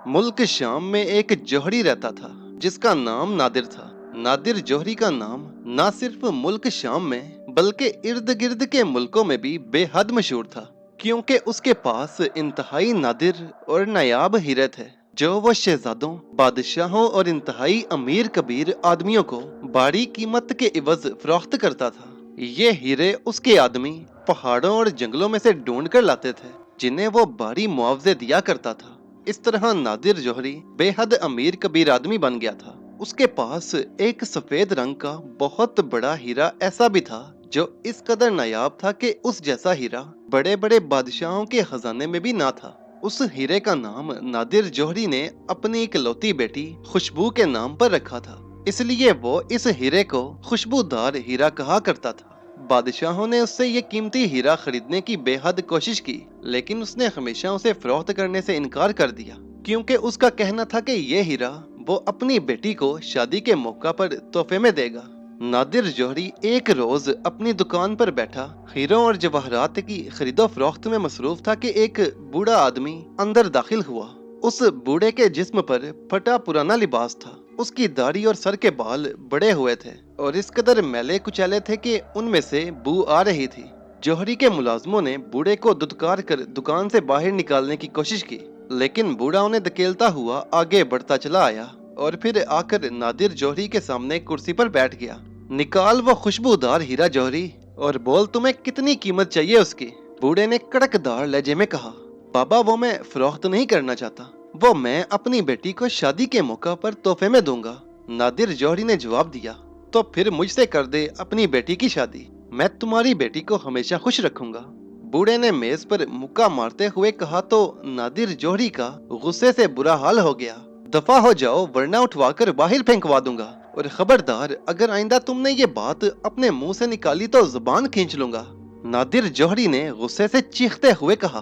ملک شام میں ایک جوہری رہتا تھا جس کا نام نادر تھا۔ نادر جوہری کا نام نہ صرف ملک شام میں بلکہ ارد گرد کے ملکوں میں بھی بے حد مشہور تھا، کیونکہ اس کے پاس انتہائی نادر اور نایاب ہیرے تھے جو وہ شہزادوں، بادشاہوں اور انتہائی امیر کبیر آدمیوں کو بڑی قیمت کے عوض فروخت کرتا تھا۔ یہ ہیرے اس کے آدمی پہاڑوں اور جنگلوں میں سے ڈھونڈ کر لاتے تھے، جنہیں وہ بھاری معاوضے دیا کرتا تھا۔ اس طرح نادر جوہری بے حد امیر کبیر آدمی بن گیا تھا۔ اس کے پاس ایک سفید رنگ کا بہت بڑا ہیرا ایسا بھی تھا جو اس قدر نایاب تھا کہ اس جیسا ہیرا بڑے بڑے بادشاہوں کے خزانے میں بھی نہ تھا۔ اس ہیرے کا نام نادر جوہری نے اپنی اکلوتی بیٹی خوشبو کے نام پر رکھا تھا، اس لیے وہ اس ہیرے کو خوشبودار ہیرا کہا کرتا تھا۔ بادشاہوں نے اس سے یہ قیمتی ہیرا خریدنے کی بے حد کوشش کی، لیکن اس نے ہمیشہ اسے فروخت کرنے سے انکار کر دیا، کیونکہ اس کا کہنا تھا کہ یہ ہیرا وہ اپنی بیٹی کو شادی کے موقع پر تحفے میں دے گا۔ نادر جوہری ایک روز اپنی دکان پر بیٹھا ہیروں اور جواہرات کی خرید و فروخت میں مصروف تھا کہ ایک بوڑھا آدمی اندر داخل ہوا۔ اس بوڑھے کے جسم پر پھٹا پرانا لباس تھا، اس کی داڑھی اور سر کے بال بڑے ہوئے تھے اور اس قدر میلے کچیلے تھے کہ ان میں سے بو آ رہی تھی۔ جوہری کے ملازموں نے بوڑھے کو دھتکار کر دکان سے باہر نکالنے کی کوشش کی، لیکن بوڑھا انہیں دھکیلتا ہوا آگے بڑھتا چلا آیا اور پھر آ کر نادر جوہری کے سامنے کرسی پر بیٹھ گیا۔ نکال وہ خوشبودار ہیرا جوہری اور بول تمہیں کتنی قیمت چاہیے اس کی، بوڑھے نے کڑک دار لہجے میں کہا۔ بابا وہ میں فروخت نہیں کرنا چاہتا، وہ میں اپنی بیٹی کو شادی کے موقع پر تحفے میں دوں گا، نادر جوہری نے جواب دیا۔ تو پھر مجھ سے کر دے اپنی بیٹی کی شادی، میں تمہاری بیٹی کو ہمیشہ خوش رکھوں گا، بوڑھے نے میز پر مکہ مارتے ہوئے کہا تو نادر جوہری کا غصے سے برا حال ہو گیا۔ دفع ہو جاؤ ورنہ اٹھوا کر باہر پھینکوا دوں گا، اور خبردار اگر آئندہ تم نے یہ بات اپنے منہ سے نکالی تو زبان کھینچ لوں گا، نادر جوہری نے غصے سے چیختے ہوئے کہا۔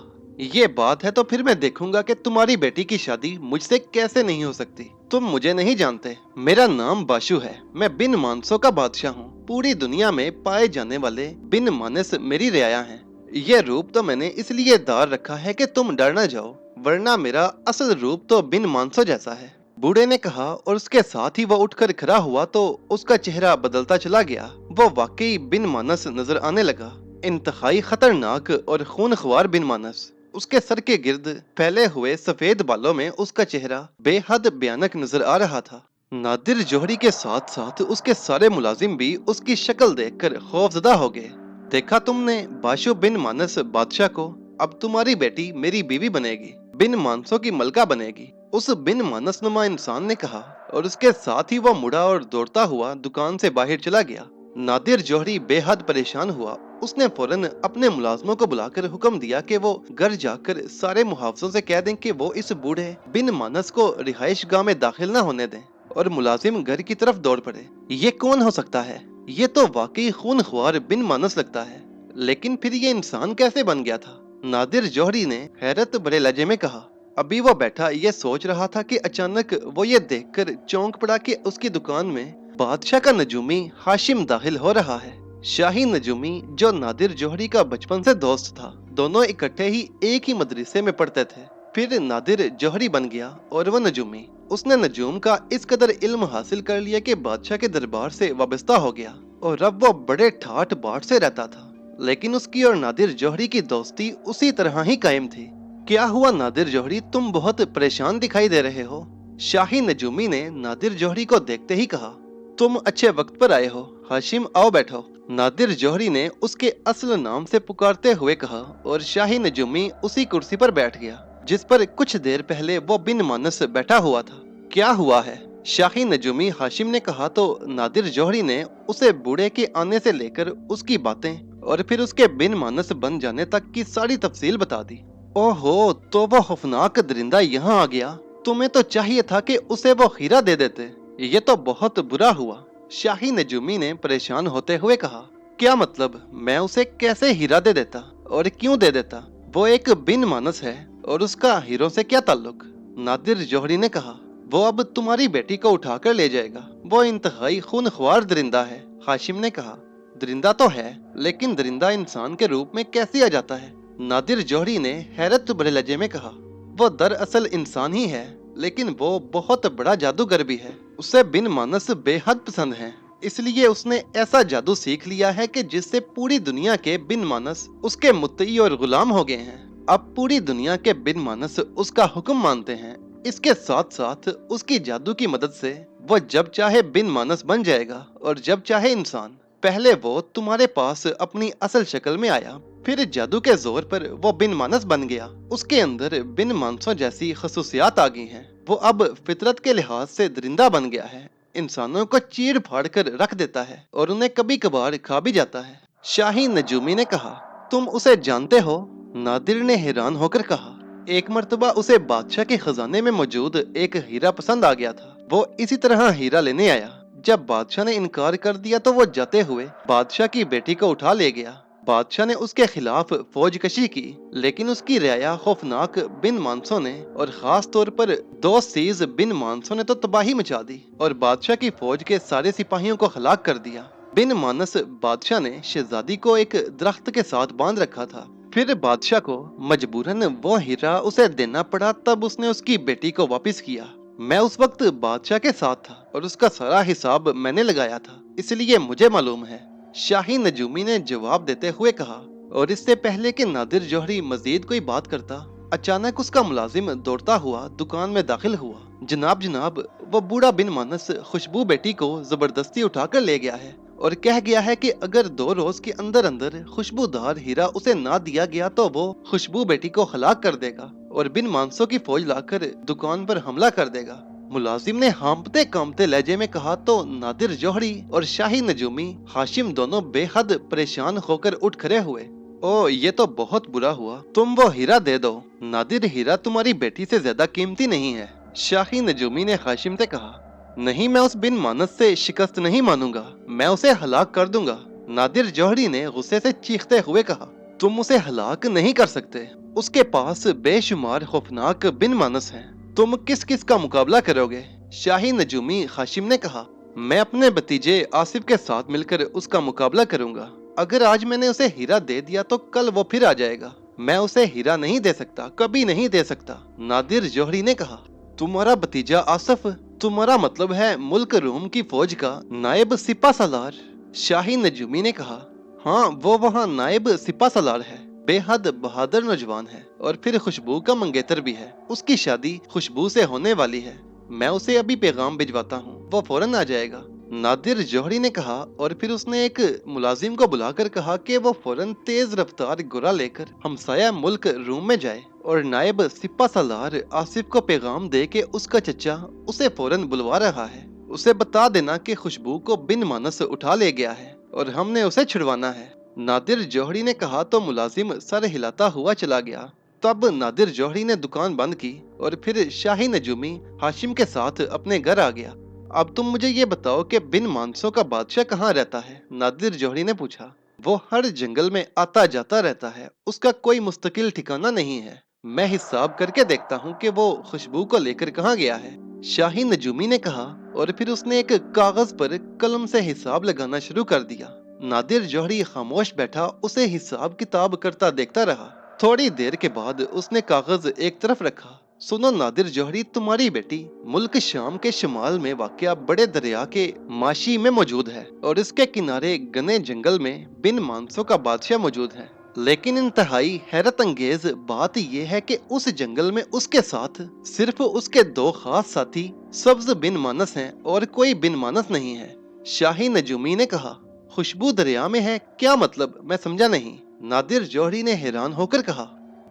یہ بات ہے تو پھر میں دیکھوں گا کہ تمہاری بیٹی کی شادی مجھ سے کیسے نہیں ہو سکتی۔ تم مجھے نہیں جانتے، میرا نام باشو ہے، میں بن مانسوں کا بادشاہ ہوں، پوری دنیا میں پائے جانے والے بن مانس میری رعایا ہیں۔ یہ روپ تو میں نے اس لیے دار رکھا ہے کہ تم ڈر نہ جاؤ، ورنہ میرا اصل روپ تو بن مانسوں جیسا ہے، بوڑھے نے کہا، اور اس کے ساتھ ہی وہ اٹھ کر کھڑا ہوا تو اس کا چہرہ بدلتا چلا گیا۔ وہ واقعی بن مانس نظر آنے لگا، انتہائی خطرناک اور خونخوار بن مانس۔ اس کے سر کے گرد پھیلے ہوئے سفید بالوں میں اس کا چہرہ بے حد بھیانک نظر آ رہا تھا۔ نادر جوہری کے ساتھ ساتھ اس کے سارے ملازم بھی اس کی شکل دیکھ کر خوفزدہ ہو گئے۔ دیکھا تم نے باشو بن مانس بادشاہ کو، اب تمہاری بیٹی میری بیوی بنے گی، بن مانسوں کی ملکہ بنے گی، اس بن مانس نما انسان نے کہا، اور اس کے ساتھ ہی وہ مڑا اور دوڑتا ہوا دکان سے باہر چلا گیا۔ نادر جوہری بے حد پریشان ہوا، اس نے فوراً اپنے ملازموں کو بلا کر حکم دیا کہ وہ گھر جا کر سارے محافظوں سے کہہ دیں کہ وہ اس بوڑھے بن مانس کو رہائش گاہ میں داخل نہ ہونے دیں، اور ملازم گھر کی طرف دوڑ پڑے۔ یہ کون ہو سکتا ہے؟ یہ تو واقعی خونخوار بن مانس لگتا ہے، لیکن پھر یہ انسان کیسے بن گیا تھا؟ نادر جوہری نے حیرت بھرے لہجے میں کہا۔ ابھی وہ بیٹھا یہ سوچ رہا تھا کہ اچانک وہ یہ دیکھ کر چونک پڑا کہ اس کی دکان میں بادشاہ کا نجومی ہاشم داخل ہو رہا ہے۔ شاہی نجومی جو نادر جوہری کا بچپن سے دوست تھا، دونوں اکٹھے ہی ایک ہی مدرسے میں پڑھتے تھے۔ پھر نادر جوہری بن گیا اور وہ نجومی۔ اس نے نجوم کا اس قدر علم حاصل کر لیا کہ بادشاہ کے دربار سے وابستہ ہو گیا، اور اب وہ بڑے ٹھاٹ باٹ سے رہتا تھا، لیکن اس کی اور نادر جوہری کی دوستی اسی طرح ہی قائم تھی۔ کیا ہوا نادر جوہری، تم بہت پریشان دکھائی دے رہے ہو، شاہی نجومی نے نادر جوہری کو دیکھتے ہی کہا۔ تم اچھے وقت پر آئے ہو ہاشم، آؤ بیٹھو، نادر جوہری نے اس کے اصل نام سے پکارتے ہوئے کہا، اور شاہی نجومی اسی کرسی پر بیٹھ گیا جس پر کچھ دیر پہلے وہ بن مانس بیٹھا ہوا تھا۔ کیا ہوا ہے؟ شاہی نجومی ہاشم نے کہا تو نادر جوہری نے اسے بوڑھے کے آنے سے لے کر اس کی باتیں اور پھر اس کے بن مانس بن جانے تک کی ساری تفصیل بتا دی۔ اوہو، تو وہ خوفناک درندہ یہاں آ گیا، تمہیں تو چاہیے تھا کہ اسے وہ ہیرا دے دیتے، یہ تو بہت برا ہوا، شاہی نجومی نے پریشان ہوتے ہوئے کہا۔ کیا مطلب؟ میں اسے کیسے ہیرا دے دیتا، اور کیوں دے دیتا؟ وہ ایک بن مانس ہے اور اس کا ہیروں سے کیا تعلق؟ نادر جوہری نے کہا۔ وہ اب تمہاری بیٹی کو اٹھا کر لے جائے گا، وہ انتہائی خونخوار درندہ ہے، ہاشم نے کہا۔ درندہ تو ہے، لیکن درندہ انسان کے روپ میں کیسے آ جاتا ہے؟ نادر جوہری نے حیرت بھرے لہجے میں کہا۔ وہ دراصل انسان ہی ہے، लेकिन वो बहुत बड़ा जादूगर भी है। उसे बिन मानस बेहद पसंद है, इसलिए उसने ऐसा जादू सीख लिया है कि जिससे पूरी दुनिया के बिन मानस उसके मुत्तई और गुलाम हो गए हैं। अब पूरी दुनिया के बिन मानस उसका हुक्म मानते हैं। इसके साथ साथ उसकी जादू की मदद से वो जब चाहे बिन मानस बन जाएगा और जब चाहे इंसान। पहले वो तुम्हारे पास अपनी असल शक्ल में आया, फिर जादू के जोर पर वो बिन मानस बन गया। उसके अंदर बिन मानसों जैसी खसूसियात आ गई हैं। वो अब फितरत के लिहाज से दरिंदा बन गया है, इंसानों को चीर फाड़ कर रख देता है और उन्हें कभी कभार खा भी जाता है। शाही नजूमी ने कहा, तुम उसे जानते हो? नादिर ने हैरान होकर कहा, एक मर्तबा उसे बादशाह के खजाने में मौजूद एक हीरा पसंद आ गया था। वो इसी तरह हीरा लेने आया। जब बादशाह ने इनकार कर दिया तो वो जाते हुए बादशाह की बेटी को उठा ले गया। बादशाह ने उसके खिलाफ फौज कशी की, लेकिन उसकी रियाया खौफनाक बिन मानसों ने और खास तौर पर दो सीज बिन मानसों ने तो तबाही मचा दी और बादशाह की फौज के सारे सिपाहियों को हलाक कर दिया। बिन मानस बादशाह ने शहजादी को एक दरख्त के साथ बांध रखा था। फिर बादशाह को मजबूरन वो हीरा उसे देना पड़ा, तब उसने उसकी बेटी को वापस किया। मैं उस वक्त बादशाह के साथ था और उसका सारा हिसाब मैंने लगाया था, इसलिए मुझे मालूम है। शाही नजूमी ने जवाब देते हुए कहा। और इससे पहले कि नादिर जौहरी मजीद कोई बात करता, अचानक उसका मुलाजिम दौड़ता हुआ दुकान में दाखिल हुआ। जनाब जनाब, वो बूढ़ा बिन मानस खुशबू बेटी को जबरदस्ती उठाकर ले गया है और कह गया है कि अगर 2 रोज के अंदर अंदर खुशबूदार हीरा उसे ना दिया गया तो वो खुशबू बेटी को हलाक कर देगा और बिन मानसों की फौज लाकर दुकान पर हमला कर देगा। मुलाजिम ने हाँपते कांपते लहजे में कहा तो नादिर जौहरी और शाही नजूमी हाशिम दोनों बेहद परेशान होकर उठ खड़े हुए। ओ, ये तो बहुत बुरा हुआ, तुम वो हीरा दे दो। नादिर, हीरा तुम्हारी बेटी से ज्यादा कीमती नहीं है। शाही नजूमी ने हाशिम से कहा, नहीं, मैं उस बिन मानस से शिकस्त नहीं मानूंगा, मैं उसे हलाक कर दूंगा। नादिर जौहरी ने गुस्से से चीखते हुए कहा, तुम उसे हलाक नहीं कर सकते। उसके पास बेशुमार खौफनाक बिन मानस हैं। तुम किस किस का मुकाबला करोगे? शाही नजूमी हाशिम ने कहा, मैं अपने भतीजे आसिफ के साथ मिलकर उसका मुकाबला करूंगा। अगर आज मैंने उसे हीरा दे दिया तो कल वो फिर आ जाएगा। मैं उसे हीरा नहीं दे सकता, कभी नहीं दे सकता। नादिर जौहरी ने कहा, तुम्हारा भतीजा आसिफ? तुम्हारा मतलब है मुल्क रूम की फौज का नायब सिपा सालार? शाही नजूमी ने कहा, हाँ, वो वहाँ नायब सिपा सालार है। बेहद बहादुर नौजवान है और फिर खुशबू का मंगेतर भी है। उसकी शादी खुशबू से होने वाली है। मैं उसे अभी पैगाम भिजवाता हूँ, वो फौरन आ जाएगा। नादिर जौहरी ने कहा और फिर उसने एक मुलाजिम को बुलाकर कहा कि वो फौरन तेज रफ्तार घोड़ा लेकर हमसाया मुल्क रूम में जाए और नायब सिपा सालार आसिफ को पैगाम दे के उसका चचा उसे फौरन बुलवा रहा है। उसे बता देना कि खुशबू को बिन मानस उठा ले गया है और हमने उसे छुड़वाना है। नादिर जौहरी ने कहा तो मुलाजिम सर हिलाता हुआ चला गया। तब नादिर जौहरी ने दुकान बंद की और फिर शाही नजूमी हाशिम के साथ अपने घर आ गया। अब तुम मुझे ये बताओ कि बिन मानसों का बादशाह कहाँ रहता है? नादिर जौहरी ने पूछा। वो हर जंगल में आता जाता रहता है, उसका कोई मुस्तकिल ठिकाना नहीं है। मैं हिसाब करके देखता हूँ कि वो खुशबू को लेकर कहाँ गया है। शाही नजूमी ने कहा और फिर उसने एक कागज पर कलम से हिसाब लगाना शुरू कर दिया। नादिर जौहरी खामोश बैठा उसे हिसाब किताब करता देखता रहा। थोड़ी देर के बाद उसने कागज एक तरफ रखा। सुनो नादिर जौहरी, तुम्हारी बेटी मुल्क शाम के शुमाल में वाक़या बड़े दरिया के माशी में मौजूद है और इसके किनारे घने जंगल में बिन मानसों का बादशाह मौजूद है। लेकिन इंतहाई हैरत अंगेज बात यह है कि उस जंगल में उसके साथ सिर्फ उसके 2 खास साथी सब्ज बिन मानस हैं और कोई बिन मानस नहीं है। शाही नजूमी ने कहा, खुशबू दरिया में है? क्या मतलब, मैं समझा नहीं। नादिर जौहरी ने हैरान होकर कहा,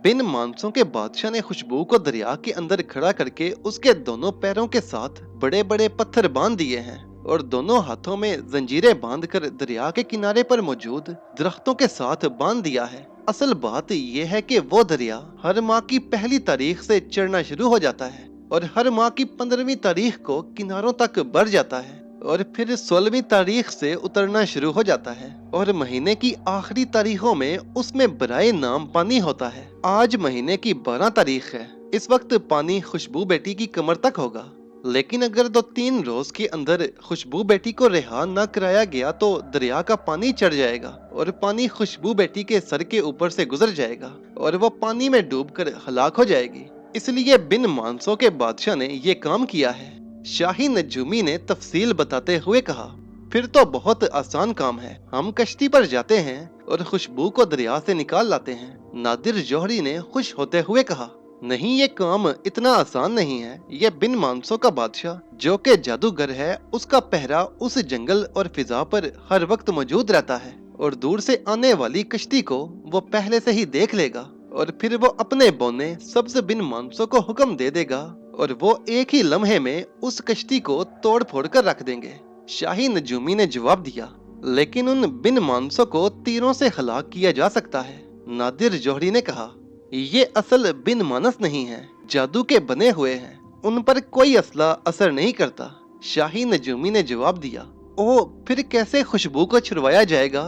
बिन मानसों के बादशाह ने खुशबू को दरिया के अंदर खड़ा करके उसके दोनों पैरों के साथ बड़े बड़े पत्थर बांध दिए हैं और दोनों हाथों में जंजीरें बांधकर दरिया के किनारे पर मौजूद दरख्तों के साथ बांध दिया है। असल बात यह है कि वो दरिया हर माह की पहली तारीख से चढ़ना शुरू हो जाता है और हर माह की 15वीं तारीख को किनारों तक बढ़ जाता है और फिर 16वीं तारीख से उतरना शुरू हो जाता है और महीने की आखिरी तारीखों में उसमें बराए नाम पानी होता है। आज महीने की 12 तारीख है। इस वक्त पानी खुशबू बेटी की कमर तक होगा, लेकिन अगर 2-3 रोज के अंदर खुशबू बेटी को रिहा न कराया गया तो दरिया का पानी चढ़ जाएगा और पानी खुशबू बेटी के सर के ऊपर से गुजर जाएगा और वो पानी में डूबकर हलाक हो जाएगी। इसलिए बिन मानसों के बादशाह ने ये काम किया है। शाही नजूमी ने तफसील बताते हुए कहा, फिर तो बहुत आसान काम है। हम कश्ती पर जाते हैं और खुशबू को दरिया से निकाल लाते हैं। नादिर जौहरी ने खुश होते हुए कहा, नहीं, ये काम इतना आसान नहीं है। ये बिन मानसों का बादशाह जो कि जादूगर है, उसका पहरा उस जंगल और फिजा पर हर वक्त मौजूद रहता है और दूर से आने वाली कश्ती को वो पहले से ही देख लेगा और फिर वो अपने बोने सब्ज बिन मानसों को हुक्म दे देगा और वो एक ही लम्हे में उस कश्ती को तोड़ फोड़ कर रख देंगे। शाही नजूमी ने जवाब दिया, लेकिन उन बिन मानसों को तीरों से हलाक किया जा सकता है। नादिर जौहरी ने कहा, ये असल बिन मानस नहीं है, जादू के बने हुए हैं, उन पर कोई असला असर नहीं करता। शाही नजूमी ने जवाब दिया, ओह, फिर कैसे खुशबू को छुड़वाया जाएगा?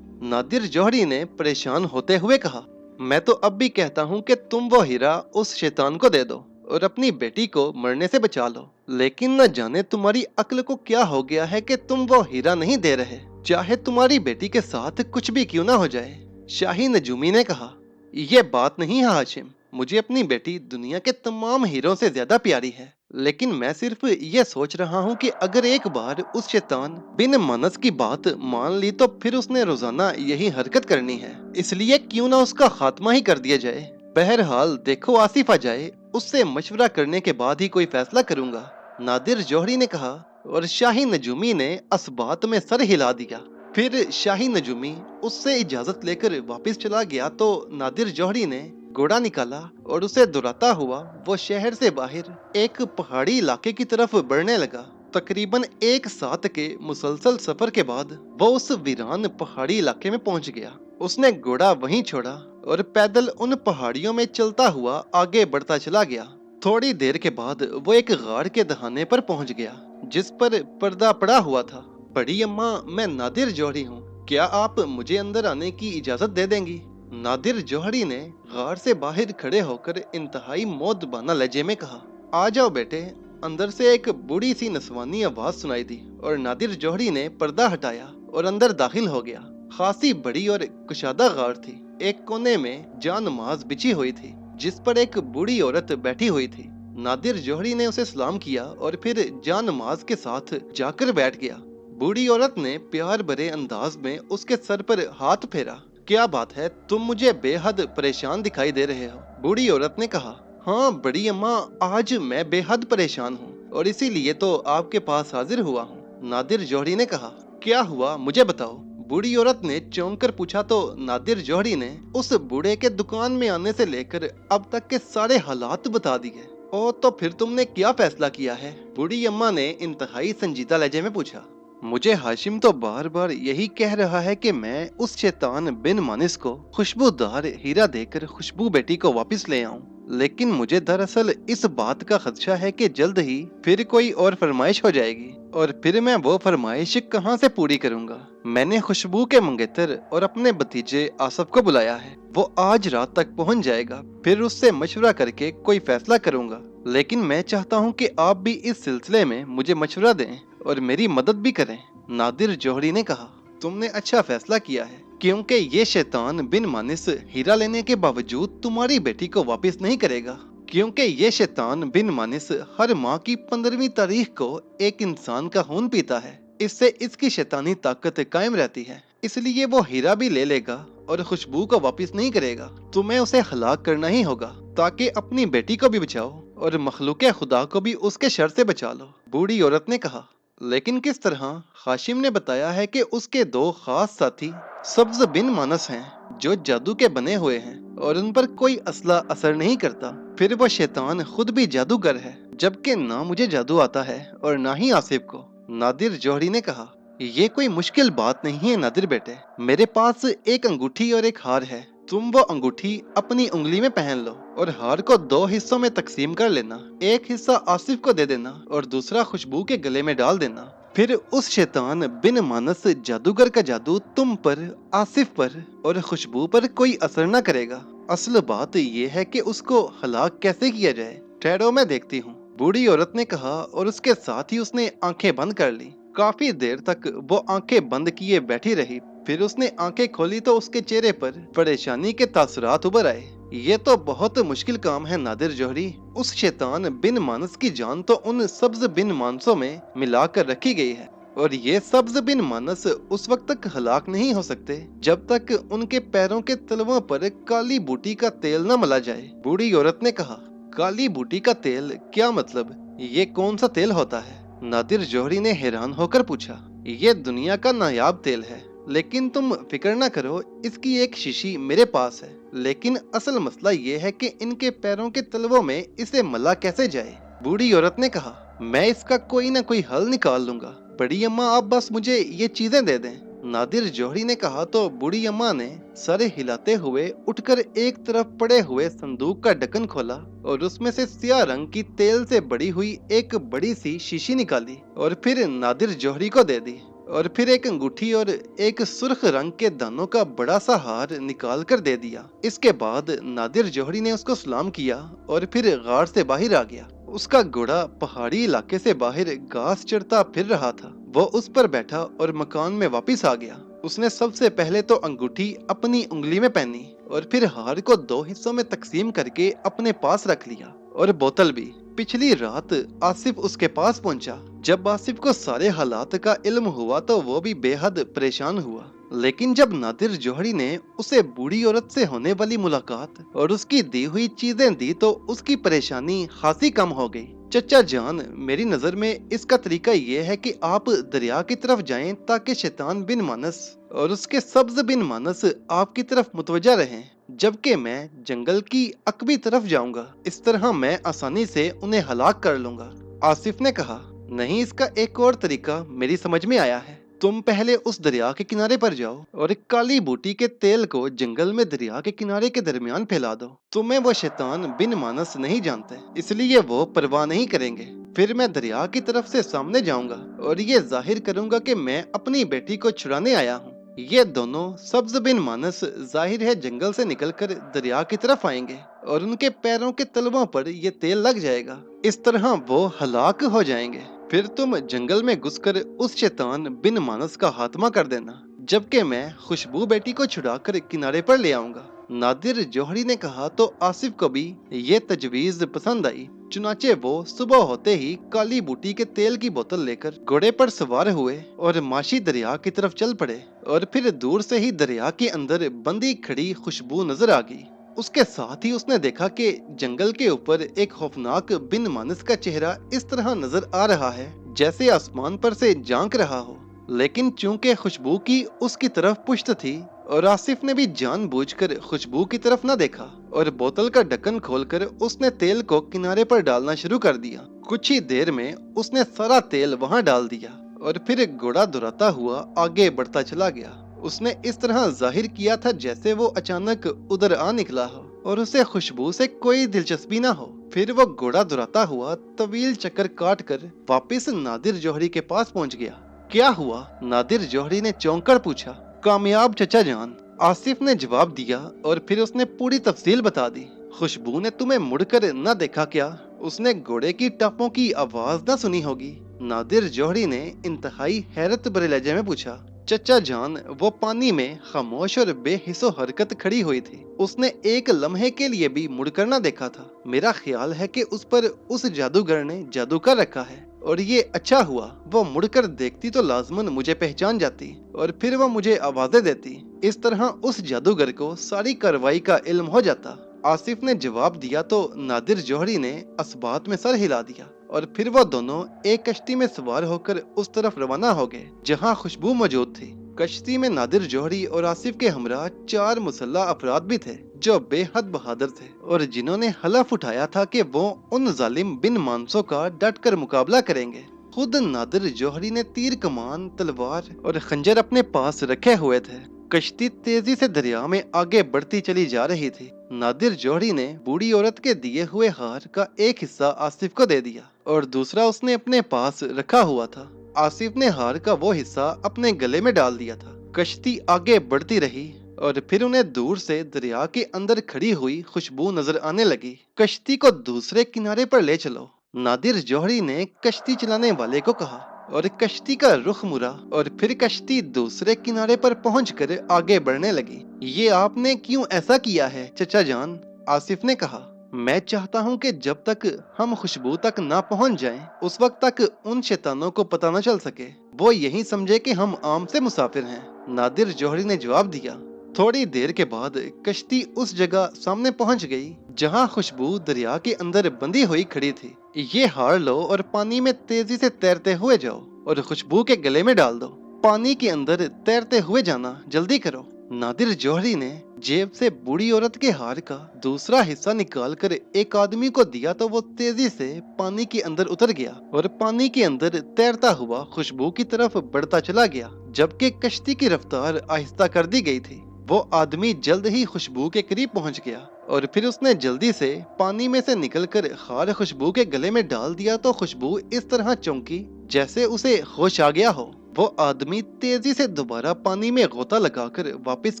नादिर जौहरी ने परेशान होते हुए कहा, मैं तो अब भी कहता हूँ कि तुम वो हीरा उस शैतान को दे दो और अपनी बेटी को मरने से बचा लो। लेकिन न जाने तुम्हारी अक्ल को क्या हो गया है कि तुम वो हीरा नहीं दे रहे, चाहे तुम्हारी बेटी के साथ कुछ भी क्यों ना हो जाए। शाही नजूमी ने कहा, यह बात नहीं है हाशिम, मुझे अपनी बेटी दुनिया के तमाम हीरों से ज्यादा प्यारी है, लेकिन मैं सिर्फ ये सोच रहा हूँ कि अगर एक बार उस शैतान बिन मानस की बात मान ली तो फिर उसने रोजाना यही हरकत करनी है, इसलिए क्यों ना उसका खात्मा ही कर दिया जाए। बहरहाल देखो, आसिफ आ जाए, उससे मशवरा करने के बाद ही कोई फैसला करूंगा, नादिर जौहरी ने कहा और शाही नजूमी ने इस बात में सर हिला दिया। फिर शाही नजूमी उससे इजाजत लेकर वापस चला गया तो नादिर जौहरी ने घोड़ा निकाला और उसे दुराता हुआ वो शहर से बाहर एक पहाड़ी इलाके की तरफ बढ़ने लगा। तकरीबन एक साथ के मुसलसल सफर के बाद वो उस वीरान पहाड़ी इलाके में पहुंच गया। उसने घोड़ा वहीं छोड़ा और पैदल उन पहाड़ियों में चलता हुआ आगे बढ़ता चला गया। थोड़ी देर के बाद वो एक गाड़ के दहाने पर पहुंच गया जिस पर पर्दा पड़ा हुआ था। बड़ी अम्मा, मैं नादिर जौहरी हूँ, क्या आप मुझे अंदर आने की इजाजत दे देंगी? नादिर जौहरी ने गाड़ से बाहर खड़े होकर इंतहाई मौदबाना लहजे में कहा, आ जाओ बेटे। अंदर से एक बूढ़ी सी नस्वानी आवाज सुनाई दी और नादिर जौहरी ने पर्दा हटाया और अंदर दाखिल हो गया। खासी बड़ी और कुशादा गाड़ थी। एक कोने में जानमाज बिछी हुई थी जिस पर एक बूढ़ी औरत बैठी हुई थी। नादिर जौहरी ने उसे सलाम किया और फिर जानमाज के साथ जाकर बैठ गया। बूढ़ी औरत ने प्यार भरे अंदाज में उसके सर पर हाथ फेरा। क्या बात है, तुम मुझे बेहद परेशान दिखाई दे रहे हो? बूढ़ी औरत ने कहा, हाँ बड़ी अम्मा, आज मैं बेहद परेशान हूँ और इसीलिए तो आपके पास हाजिर हुआ हूँ। नादिर जौहरी ने कहा, क्या हुआ, मुझे बताओ। बूढ़ी औरत ने चौंक कर पूछा तो नादिर जौहरी ने उस बूढ़े के दुकान में आने से लेकर अब तक के सारे हालात बता दिए। ओ, तो फिर तुमने क्या फैसला किया है? बूढ़ी अम्मा ने इंतहाई संजीदा लहजे में पूछा। मुझे हाशिम तो बार बार यही कह रहा है कि मैं उस शैतान बिन मानिस को खुशबूदार हीरा देकर खुशबू बेटी को वापस ले आऊं, लेकिन मुझे दरअसल इस बात का खदशा है कि जल्द ही फिर कोई और फरमाइश हो जाएगी और फिर मैं वो फरमाइश कहाँ से पूरी करूंगा। मैंने खुशबू के मंगेतर और अपने भतीजे आसफ को बुलाया है, वो आज रात तक पहुंच जाएगा, फिर उससे मशवरा करके कोई फैसला करूंगा। लेकिन मैं चाहता हूं कि आप भी इस सिलसिले में मुझे मशवरा दें और मेरी मदद भी करें। नादिर जौहरी ने कहा, तुमने अच्छा फैसला किया है, क्योंकि ये शैतान बिन मानिस हीरा लेने के बावजूद तुम्हारी बेटी को वापस नहीं करेगा, क्योंकि ये शैतान बिन मानिस हर माह की 15वीं तारीख को एक इंसान का खून पीता है। इससे इसकी शैतानी ताकत कायम रहती है, इसलिए वो हीरा भी ले लेगा और खुशबू को वापस नहीं करेगा। तुम्हें उसे हलाक करना ही होगा ताकि अपनी बेटी को भी बचाओ और मखलूके खुदा को भी उसके शर से बचा लो। बूढ़ी औरत ने कहा, लेकिन किस तरह? हाशिम ने बताया है कि उसके दो खास साथी सब्ज बिन मानस हैं जो जादू के बने हुए हैं और उन पर कोई असला असर नहीं करता। फिर वो शैतान खुद भी जादूगर है, जबकि ना मुझे जादू आता है और ना ही आसिफ को। नादिर जौहरी ने कहा, ये कोई मुश्किल बात नहीं है नादिर बेटे, मेरे पास एक अंगूठी और एक हार है। तुम वो अंगूठी अपनी उंगली में पहन लो और हार को 2 हिस्सों में तकसीम कर लेना। एक हिस्सा आसिफ को दे देना और दूसरा खुशबू के गले में डाल देना। फिर उस शैतान बिन मानस जादूगर का जादू तुम पर, आसिफ पर और खुशबू पर कोई असर न करेगा। असल बात यह है कि उसको हलाक कैसे किया जाए। ठहरो, मैं देखती हूँ, बूढ़ी औरत ने कहा और उसके साथ ही उसने आंखें बंद कर ली। काफी देर तक वो आंखें बंद किए बैठी रही। फिर उसने आंखें खोली तो उसके चेहरे पर परेशानी के तासुरात उभर आए। ये तो बहुत मुश्किल काम है नादिर जौहरी। उस शैतान बिन मानस की जान तो उन सब्ज बिन मानसों में मिला कर रखी गई है, और ये सब्ज बिन मानस उस वक्त तक हलाक नहीं हो सकते जब तक उनके पैरों के तलवों पर काली बूटी का तेल न मला जाए। बूढ़ी औरत ने कहा, काली बूटी का तेल, क्या मतलब? ये कौन सा तेल होता है? नादिर जौहरी ने हैरान होकर पूछा। ये दुनिया का नायाब तेल है, लेकिन तुम फिक्र ना करो, इसकी एक शीशी मेरे पास है। लेकिन असल मसला ये है कि इनके पैरों के तलवों में इसे मला कैसे जाए। बूढ़ी औरत ने कहा, मैं इसका कोई ना कोई हल निकाल लूंगा। बड़ी अम्मा, आप बस मुझे ये चीजें दे दें। नादिर जौहरी ने कहा तो बूढ़ी अम्मा ने सर हिलाते हुए उठकर एक तरफ पड़े हुए संदूक का ढक्कन खोला और उसमें से स्याह रंग की तेल से बड़ी हुई एक बड़ी सी शीशी निकाली और फिर नादिर जौहरी को दे दी। और फिर एक अंगूठी और एक सुर्ख रंग के दानों का बड़ा सा हार निकाल कर दे दिया। इसके बाद नादिर जौहरी ने उसको सलाम किया और फिर गार से बाहर आ गया। उसका घोड़ा पहाड़ी इलाके से बाहर घास चरता फिर रहा था। वो उस पर बैठा और मकान में वापस आ गया। उसने सबसे पहले तो अंगूठी अपनी उंगली में पहनी और फिर हार को दो हिस्सों में तकसीम करके अपने पास रख लिया, और बोतल भी। पिछली रात आसिफ उसके पास पहुंचा। जब आसिफ को सारे हालात का इल्म हुआ तो वो भी बेहद परेशान हुआ। लेकिन जब नादिर जौहरी ने उसे बूढ़ी औरत से होने वाली मुलाकात और उसकी दी हुई चीजें दी तो उसकी परेशानी खासी कम हो गई। चचा जान, मेरी नजर में इसका तरीका ये है कि आप दरिया की तरफ जाएं ताकि शैतान बिन मानस और उसके सब्ज बिन मानस आपकी तरफ मुतवज्जा रहें, जबकि मैं जंगल की अकबी तरफ जाऊंगा। इस तरह मैं आसानी से उन्हें हलाक कर लूंगा। आसिफ ने कहा, नहीं, इसका एक और तरीका मेरी समझ में आया है। तुम पहले उस दरिया के किनारे पर जाओ और एक काली बूटी के तेल को जंगल में दरिया के किनारे के दरमियान फैला दो। तुम्हें वो शैतान बिन मानस नहीं जानते, इसलिए वो परवाह नहीं करेंगे। फिर मैं दरिया की तरफ से सामने जाऊंगा और ये जाहिर करूंगा कि मैं अपनी बेटी को छुड़ाने आया हूँ। ये दोनों सब्ज बिन मानस जाहिर है जंगल से निकलकर दरिया की तरफ आएंगे और उनके पैरों के तलवों पर ये तेल लग जाएगा। इस तरह वो हलाक हो जाएंगे। फिर तुम जंगल में घुसकर उस शैतान बिन मानस का खात्मा कर देना, जबकि मैं खुशबू बेटी को छुड़ाकर किनारे पर ले आऊंगा। नादिर जौहरी ने कहा तो आसिफ को भी ये तजवीज पसंद आई। चुनाचे वो सुबह होते ही काली बूटी के तेल की बोतल लेकर घोड़े पर सवार हुए और माशी दरिया की तरफ चल पड़े। और फिर दूर से ही दरिया के अंदर बंदी खड़ी खुशबू नजर आ गई। उसके साथ ही उसने देखा कि जंगल के ऊपर एक खौफनाक बिन मानस का चेहरा इस तरह नजर आ रहा है जैसे आसमान पर से झांक रहा हो। लेकिन चूंकि खुशबू की उसकी तरफ पुश्त थी और आसिफ ने भी जानबूझकर खुशबू की तरफ न देखा और बोतल का ढक्कन खोलकर उसने तेल को किनारे पर डालना शुरू कर दिया। कुछ ही देर में उसने सारा तेल वहां डाल दिया और फिर घोड़ा दुराता हुआ आगे बढ़ता चला गया। उसने इस तरह जाहिर किया था जैसे वो अचानक उधर आ निकला हो और उसे खुशबू से कोई दिलचस्पी ना हो। फिर वो घोड़ा दुराता हुआ तवील चक्कर काट कर वापिस नादिर जौहरी के पास पहुंच गया। क्या हुआ? नादिर जौहरी ने चौंक कर पूछा। कामयाब चचा जान, आसिफ ने जवाब दिया और फिर उसने पूरी तफसील बता दी। खुशबू ने तुम्हें मुड़कर न देखा क्या? उसने घोड़े की टापों की आवाज न सुनी होगी? नादिर जौहरी ने इंतहाई हैरत भरे लहजे में पूछा। चचा जान, वो पानी में खामोश और बेहिस्सो हरकत खड़ी हुई थी। उसने एक लम्हे के लिए भी मुड़कर न देखा था। मेरा ख्याल है कि उस पर उस जादूगर ने जादू कर रखा है और ये अच्छा हुआ। वो मुड़कर देखती तो लाजमन मुझे पहचान जाती और फिर वो मुझे आवाजें देती। इस तरह उस जादूगर को सारी कार्रवाई का इल्म हो जाता। आसिफ ने जवाब दिया तो नादिर जौहरी ने असबात में सर हिला दिया और फिर वो दोनों एक कश्ती में सवार होकर उस तरफ रवाना हो गए जहां खुशबू मौजूद थी। कश्ती में नादिर जौहरी और आसिफ के हमरा 4 मुसल्ला अफराद भी थे जो बेहद बहादुर थे और जिन्होंने हलफ उठाया था कि वो उन जालिम बिन मानसों का डट कर मुकाबला करेंगे। खुद नादिर जौहरी ने तीर कमान, तलवार और खंजर अपने पास रखे हुए थे। कश्ती तेजी से दरिया में आगे बढ़ती चली जा रही थी। नादिर जौहरी ने बूढ़ी औरत के दिए हुए हार का एक हिस्सा आसिफ को दे दिया और दूसरा उसने अपने पास रखा हुआ था। आसिफ ने हार का वो हिस्सा अपने गले में डाल दिया था। कश्ती आगे बढ़ती रही और फिर उन्हें दूर से दरिया के अंदर खड़ी हुई खुशबू नजर आने लगी। कश्ती को दूसरे किनारे पर ले चलो, नादिर जौहरी ने कश्ती चलाने वाले को कहा और कश्ती का रुख मुड़ा और फिर कश्ती दूसरे किनारे पर पहुंचकर आगे बढ़ने लगी। ये आपने क्यों ऐसा किया है चचा जान? आसिफ ने कहा, मैं चाहता हूँ कि जब तक हम खुशबू तक ना पहुँच जाएं, उस वक्त तक उन शैतानों को पता न चल सके, वो यही समझे कि हम आम से मुसाफिर हैं। नादिर जौहरी ने जवाब दिया। थोड़ी देर के बाद कश्ती उस जगह सामने पहुंच गई जहां खुशबू दरिया के अंदर बंधी हुई खड़ी थी। ये हार लो और पानी में तेजी से तैरते हुए जाओ और खुशबू के गले में डाल दो। पानी के अंदर तैरते हुए जाना, जल्दी करो। नादिर जौहरी ने जेब से बूढ़ी औरत के हार का दूसरा हिस्सा निकालकर एक आदमी को दिया तो वो तेजी से पानी के अंदर उतर गया और पानी के अंदर तैरता हुआ खुशबू की तरफ बढ़ता चला गया, जबकि कश्ती की रफ्तार आहिस्ता कर दी गई थी। वो आदमी जल्द ही खुशबू के करीब पहुंच गया और फिर उसने जल्दी से पानी में से निकलकर हार खुशबू के गले में डाल दिया तो खुशबू इस तरह चौंकी जैसे उसे होश आ गया हो। वो आदमी तेजी से दोबारा पानी में गोता लगाकर वापस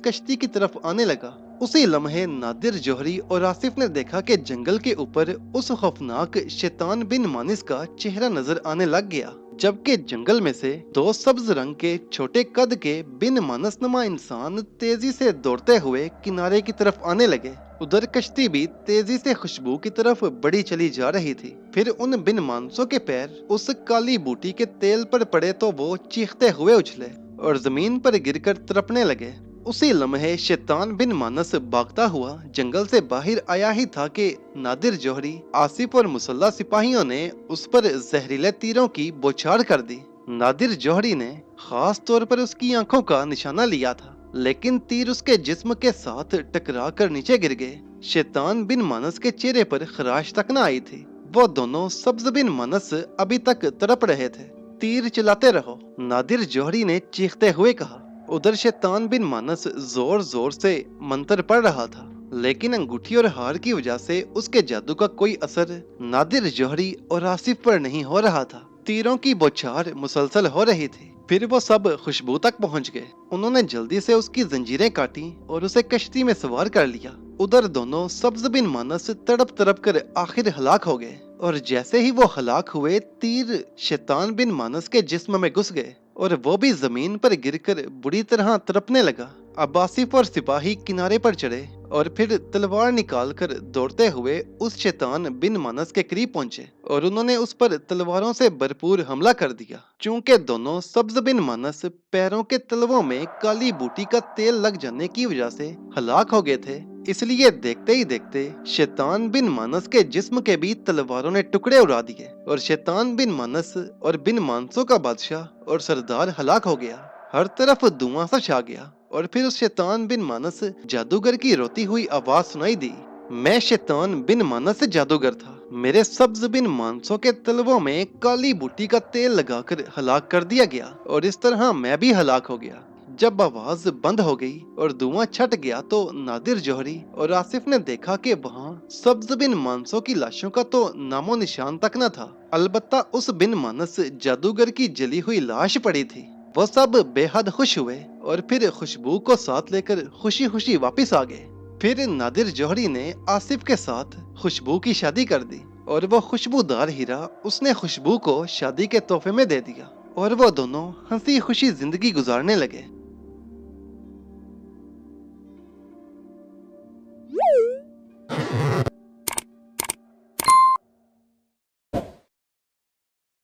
कश्ती की तरफ आने लगा। उसी लम्हे नादिर जौहरी और आसिफ ने देखा कि जंगल के ऊपर उस खौफनाक शैतान बिन मानिस का चेहरा नजर आने लग गया, जबकि जंगल में से दो सब्ज रंग के छोटे कद के बिन मानसनुमा इंसान तेजी से दौड़ते हुए किनारे की तरफ आने लगे। उधर कश्ती भी तेजी से खुशबू की तरफ बढ़ी चली जा रही थी। फिर उन बिन मानसों के पैर उस काली बूटी के तेल पर पड़े तो वो चीखते हुए उछले और जमीन पर गिरकर तड़पने लगे। उसी लम्हे शैतान बिन मानस भागता हुआ जंगल से बाहर आया ही था कि नादिर जौहरी, आसिफ और मुसल्ला सिपाहियों ने उस पर जहरीले तीरों की बौछार कर दी। नादिर जौहरी ने खास तौर पर उसकी आंखों का निशाना लिया था, लेकिन तीर उसके जिस्म के साथ टकरा कर नीचे गिर गए। शैतान बिन मानस के चेहरे पर खराश तक न आई थी। वो दोनों सब्ज बिन मानस अभी तक तड़प रहे थे। तीर चलाते रहो, नादिर जौहरी ने चीखते हुए कहा। उधर शैतान बिन मानस जोर जोर से मंत्र पढ़ रहा था, लेकिन अंगूठी और हार की वजह से उसके जादू का कोई असर नादिर जौहरी और आसिफ पर नहीं हो रहा था। तीरों की बौछार मुसलसल हो रही थी। फिर वो सब खुशबू तक पहुंच गए। उन्होंने जल्दी से उसकी जंजीरें काटी और उसे कश्ती में सवार कर लिया। उधर दोनों सब्ज बिन मानस तड़प तड़प कर आखिर हलाक हो गए और जैसे ही वो हलाक हुए, तीर शैतान बिन मानस के जिस्म में घुस गए और वो भी जमीन पर गिरकर बुरी तरह तड़पने लगा। अब आसिफ और सिपाही किनारे पर चढ़े और फिर तलवार निकालकर दौड़ते हुए उस शैतान बिन मानस के करीब पहुंचे और उन्होंने उस पर तलवारों से भरपूर हमला कर दिया। चूंकि दोनों सब्ज बिन मानस पैरों के तलवों में काली बूटी का तेल लग जाने की वजह से हलाक हो गए थे, इसलिए देखते ही देखते शैतान बिन मानस के जिस्म के भी तलवारों ने टुकड़े उड़ा दिए और शैतान बिन मानस और बिन मानसों का बादशाह और सरदार हलाक हो गया। हर तरफ धुआं सा छा गया और फिर उस शैतान बिन मानस जादूगर की रोती हुई आवाज सुनाई दी। मैं शैतान बिन मानस जादूगर था। मेरे सब्ज बिन मानसों के तलवों में काली बूटी का तेल लगाकर हलाक कर दिया गया और इस तरह मैं भी हलाक हो गया। जब आवाज बंद हो गई और धुआं छट गया तो नादिर जौहरी और आसिफ ने देखा कि वहाँ सब्ज बिन मानसों की लाशों का तो नामो निशान तक न था। अलबत्ता उस बिन मानस जादूगर की जली हुई लाश पड़ी थी। वो सब बेहद खुश हुए और फिर खुशबू को साथ लेकर खुशी खुशी वापस आ गए। फिर नादिर जौहरी ने आसिफ के साथ खुशबू की शादी कर दी और वो खुशबूदार हीरा उसने खुशबू को शादी के तोहफे में दे दिया और वो दोनों हंसी खुशी जिंदगी गुजारने लगे।